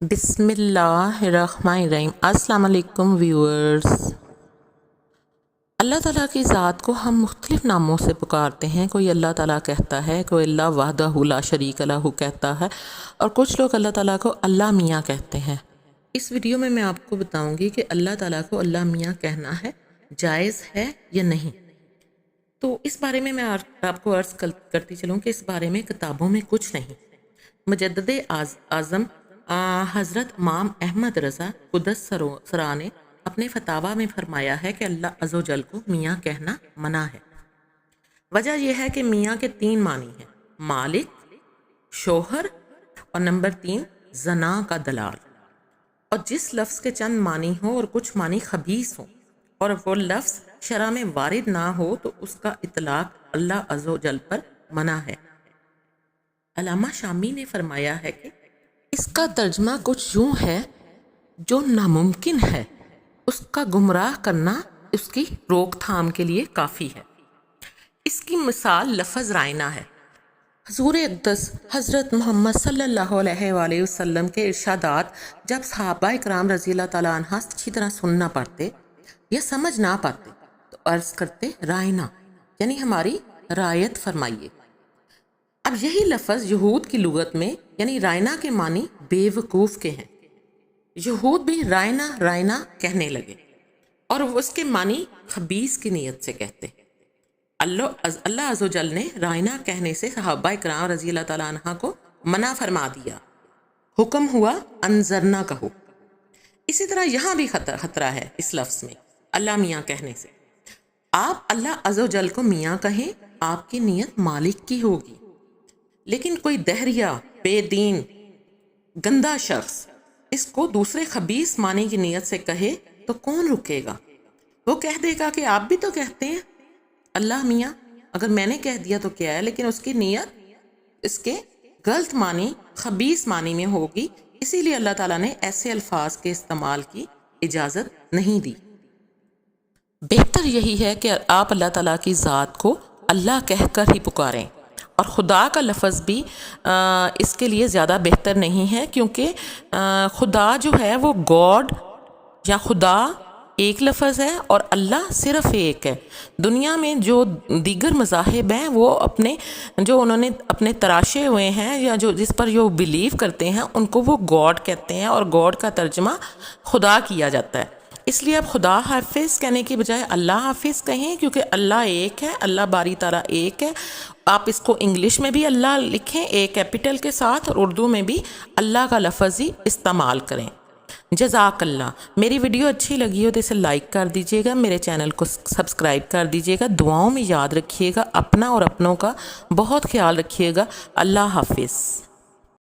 بسم اللہ الرحمن الرحیم۔ السلام علیکم ویورز۔ اللہ تعالیٰ کی ذات کو ہم مختلف ناموں سے پکارتے ہیں۔ کوئی اللہ تعالیٰ کہتا ہے، کوئی اللہ وحدہ لا شریک لہ کہتا ہے، اور کچھ لوگ اللہ تعالیٰ کو اللہ میاں کہتے ہیں۔ اس ویڈیو میں میں آپ کو بتاؤں گی کہ اللہ تعالیٰ کو اللہ میاں کہنا ہے جائز ہے یا نہیں۔ تو اس بارے میں آپ کو عرض کرتی چلوں کہ اس بارے میں کتابوں میں کچھ نہیں۔ مجدد اعظم حضرت امام احمد رضا قدس سرا نے اپنے فتاویٰ میں فرمایا ہے کہ اللہ عز و جل کو میاں کہنا منع ہے۔ وجہ یہ ہے کہ میاں کے 3 معنی ہیں: مالک، شوہر، اور نمبر 3 زنا کا دلال۔ اور جس لفظ کے چند معنی ہوں اور کچھ معنی خبیث ہوں اور وہ لفظ شرع میں وارد نہ ہو تو اس کا اطلاق اللہ عز و جل پر منع ہے۔ علامہ شامی نے فرمایا ہے کہ اس کا ترجمہ کچھ یوں ہے: جو ناممکن ہے اس کا گمراہ کرنا اس کی روک تھام کے لیے کافی ہے۔ اس کی مثال لفظ رائنا ہے۔ حضور اقدس حضرت محمد صلی اللہ علیہ وآلہ وسلم کے ارشادات جب صحابہ کرام رضی اللہ تعالیٰ عنہ اچھی طرح سننا پڑتے یا سمجھ نہ پاتے تو عرض کرتے رائنا، یعنی ہماری رعایت فرمائیے۔ اب یہی لفظ یہود کی لغت میں یعنی رائنا کے معنی بے وقوف کے ہیں۔ یہود بھی رائنا رائنا کہنے لگے اور وہ اس کے معنی خبیث کی نیت سے کہتے۔ اللہ عز و جل نے رائنا کہنے سے صحابہ کرام رضی اللہ تعالیٰ عنہ کو منع فرما دیا۔ حکم ہوا انظرنا کہو۔ اسی طرح یہاں بھی خطرہ ہے اس لفظ میں اللہ میاں کہنے سے۔ آپ اللہ عز و جل کو میاں کہیں، آپ کی نیت مالک کی ہوگی، لیکن کوئی دہریہ، بے دین، گندا شخص اس کو دوسرے خبیث معنی کی نیت سے کہے تو کون رکے گا؟ وہ کہہ دے گا کہ آپ بھی تو کہتے ہیں اللہ میاں، اگر میں نے کہہ دیا تو کیا ہے، لیکن اس کی نیت اس کے غلط معنی، خبیث معنی میں ہوگی۔ اسی لیے اللہ تعالیٰ نے ایسے الفاظ کے استعمال کی اجازت نہیں دی۔ بہتر یہی ہے کہ آپ اللہ تعالیٰ کی ذات کو اللہ کہہ کر ہی پکاریں، اور خدا کا لفظ بھی اس کے لیے زیادہ بہتر نہیں ہے، کیونکہ خدا جو ہے وہ گاڈ یا خدا ایک لفظ ہے اور اللہ صرف ایک ہے۔ دنیا میں جو دیگر مذاہب ہیں وہ انہوں نے اپنے تراشے ہوئے ہیں یا جس پر جو بلیو کرتے ہیں ان کو وہ گاڈ کہتے ہیں، اور گاڈ کا ترجمہ خدا کیا جاتا ہے۔ اس لیے اب خدا حافظ کہنے کی بجائے اللہ حافظ کہیں، کیونکہ اللہ ایک ہے، اللہ باری تعالیٰ ایک ہے۔ آپ اس کو انگلش میں بھی اللہ لکھیں ایک کیپٹل کے ساتھ، اور اردو میں بھی اللہ کا لفظ ہی استعمال کریں۔ جزاک اللہ۔ میری ویڈیو اچھی لگی ہو تو اسے لائک کر دیجیے گا، میرے چینل کو سبسکرائب کر دیجیے گا، دعاؤں میں یاد رکھیے گا، اپنا اور اپنوں کا بہت خیال رکھیے گا۔ اللہ حافظ۔